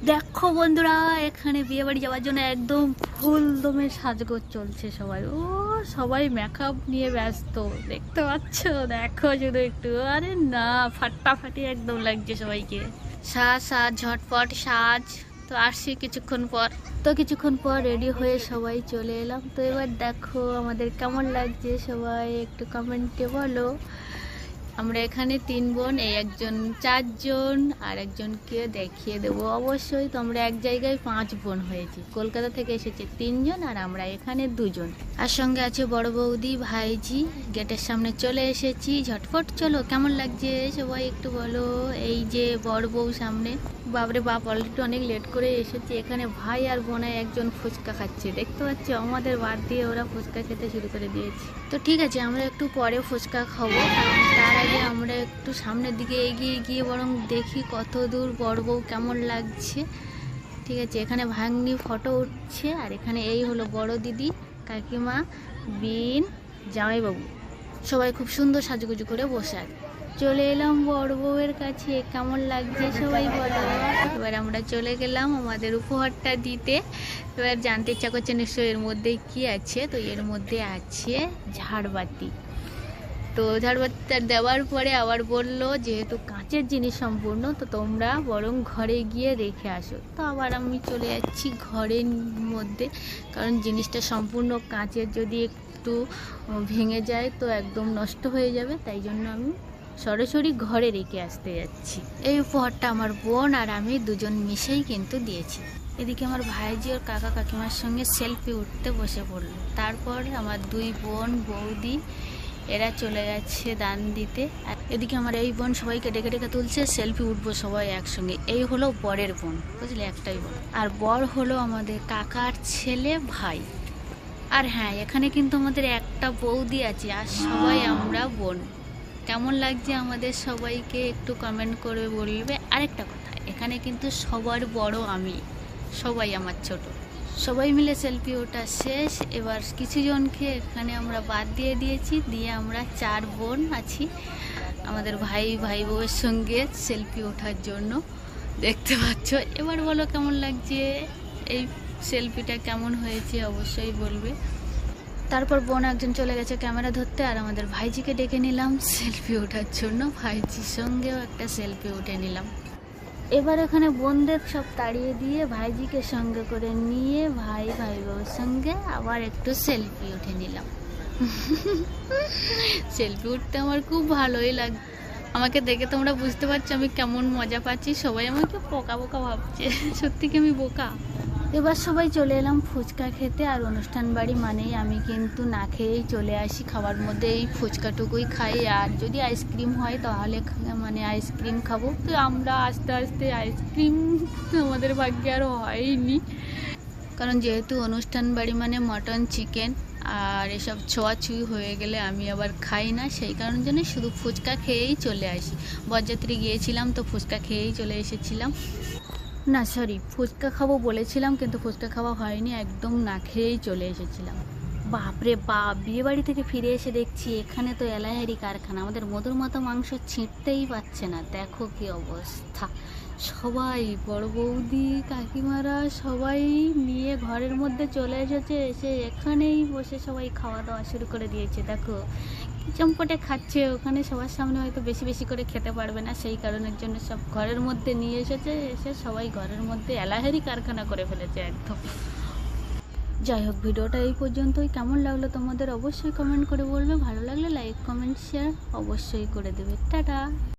দেখো বন্ধুরা, এখানে বিয়ে বাড়ি যাওয়ার জন্য একদম ফুল দমে সাজগোজ চলছে। সবাই সবাই মেকআপ নিয়ে ব্যস্ত, দেখতে পাচ্ছ? দেখো শুধু একটু, আরে না, ফাটাফাটি একদম লাগছে সবাইকে। সাজ সাজ ঝটপট সাজ। তো আসছি কিছুক্ষণ পর রেডি হয়ে সবাই চলে এলাম। তো এবার দেখো আমাদের কেমন লাগছে, সবাই একটু কমেন্টে বলো। আমরা এখানে 3 বোন, এই একজন 4 জন, আর একজনকে দেখিয়ে দেবো অবশ্যই। তো আমরা এক জায়গায় 5 বোন হয়েছি। কলকাতা থেকে এসেছে 3 জন, আর আমরা এখানে 2 জন। আর সঙ্গে আছে বড় বৌদি, ভাইজি। গেটের সামনে চলে এসেছি, ঝটফট চলো। কেমন লাগছে সবাই একটু বলো। এই যে বড় বউ সামনে, বাপরে বাপ, অলরেডি অনেক লেট করে এসেছি। এখানে ভাই আর বোনে একজন ফুচকা খাচ্ছে, দেখতে পাচ্ছি। আমাদের বাদ দিয়ে ওরা ফুচকা খেতে শুরু করে দিয়েছে। তো ঠিক আছে, আমরা একটু পরে ফুচকা খাবো। তার আগে আমরা একটু সামনের দিকে এগিয়ে গিয়ে বরং দেখি কত দূর বড় বউ কেমন লাগছে। ঠিক আছে, এখানে ভাগ্নি ফটো উঠছে, আর এখানে এই হলো বড় দিদি, কাকিমা, বিন, জামাইবাবু। সবাই খুব সুন্দর সাজুগুজু করে বসে আছে। চলে এলাম বড় বউয়ের কাছে, কেমন লাগছে সবাই বলো। এবার আমরা চলে গেলাম আমাদের উপহারটা দিতে। এবার জানতে ইচ্ছা করছে নিশ্চয়ই এর মধ্যে কি আছে। তো এর মধ্যে আছে ঝাড়বাতি। তো ঝাড়বাতিটা দেওয়ার পরে আবার বললো যেহেতু কাঁচের জিনিস সম্পূর্ণ, তো তোমরা বরং ঘরে গিয়ে রেখে আসো। তো আবার আমি চলে যাচ্ছি ঘরের মধ্যে, কারণ জিনিসটা সম্পূর্ণ কাঁচের, যদি একটু ভেঙে যায় তো একদম নষ্ট হয়ে যাবে। তাই জন্য আমি সরাসরি ঘরে রেখে আসতে যাচ্ছি। এই উপহারটা আমার বোন আর আমি দুজন মিশেই কিন্তু দিয়েছি। এদিকে আমার ভাইজি ওর কাকা কাকিমার সঙ্গে সেলফি উঠতে বসে পড়লো। তারপর আমার 2 বোন বৌদি এরা চলে যাচ্ছে দান দিতে। আর এদিকে আমার এই বোন সবাইকে ডেকে ডেকে তুলছে, সেলফি উঠবো সবাই একসঙ্গে। এই হলো বরের বোন, বুঝলে, একটাই বোন। আর বর হলো আমাদের কাকার ছেলে ভাই। আর হ্যাঁ, এখানে কিন্তু আমাদের একটা বৌদি আছে, আর সবাই আমরা বোন। কেমন লাগছে আমাদের সবাইকে একটু কমেন্ট করে বলবে। আরেকটা কথা, এখানে কিন্তু সবার বড় আমি, সবাই আমার ছোট। সবাই মিলে সেলফি ওঠা শেষ। এবার কিছু জনকে এখানে আমরা বাদ দিয়ে দিয়েছি, দিয়ে আমরা 4 বোন আছি আমাদের ভাই বউয়ের সঙ্গে সেলফি ওঠার জন্য, দেখতে পাচ্ছ। এবার বলো কেমন লাগছে, এই সেলফিটা কেমন হয়েছে অবশ্যই বলবে। তারপর বোন একজন চলে গেছে ক্যামেরা ধরতে, আর আমাদের ভাইজিকে ডেকে নিলাম সেলফি ওঠার জন্য। ভাইজির সঙ্গেও একটা সেলফি উঠে নিলাম। এবার এখানে বোনদের সব তাড়িয়ে দিয়ে ভাইজিকে সঙ্গে করে নিয়ে ভাই বউর সঙ্গে আবার একটু সেলফি উঠে নিলাম। সেলফি উঠতে আমার খুব ভালোই লাগে। আমাকে দেখে তোমরা বুঝতে পারছো আমি কেমন মজা পাচ্ছি। সবাই আমাকে বোকা বোকা ভাবছে, সত্যি কি আমি বোকা? এবার সবাই চলে এলাম ফুচকা খেতে। আর অনুষ্ঠান বাড়ি মানেই আমি কিন্তু না খেয়েই চলে আসি। খাবার মধ্যে এই ফুচকাটুকুই খাই, আর যদি আইসক্রিম হয় তাহলে মানে আইসক্রিম খাবো। তো আমরা আস্তে আস্তে আইসক্রিম আমাদের ভাগ্যে আর হয়নি, কারণ যেহেতু অনুষ্ঠান বাড়ি মানে মটন চিকেন আর এসব ছোঁয়াছুঁই হয়ে গেলে আমি আবার খাই না। সেই কারণের জন্য শুধু ফুচকা খেয়েই চলে আসি। বরযাত্রী গিয়েছিলাম তো ফুচকা খেয়েই চলে এসেছিলাম। না সরি, ফুচকা খাবো বলেছিলাম কিন্তু ফুচকা খাওয়া হয়নি, একদম না খেয়েই চলে এসেছিলাম। বাপরে বাপ, বিয়ে বাড়ি থেকে ফিরে এসে দেখছি এখানে তো এলাহারি কারখানা। আমাদের মধুর মতো মাংস ছিঁড়তেই পাচ্ছে না, দেখো কি অবস্থা। সবাই বড় বৌদি কাকিমারা সবাই নিয়ে ঘরের মধ্যে চলে এসেছে, এসে এখানেই বসে সবাই খাওয়া দাওয়া শুরু করে দিয়েছে। দেখো চম্পটে খাচ্ছে, ওখানে সবার সামনে হয়তো বেশি বেশি করে খেতে পারবে না, সেই কারণের জন্য সব ঘরের মধ্যে নিয়ে এসেছে। এসে সবাই ঘরের মধ্যে এলাহারি কারখানা করে ফেলেছে একদম। যাই হোক, ভিডিওটা এই পর্যন্তই। কেমন লাগলো তোমাদের অবশ্যই কমেন্ট করে বলবে। ভালো লাগলে লাইক কমেন্ট শেয়ার অবশ্যই করে দেবে। টাটা।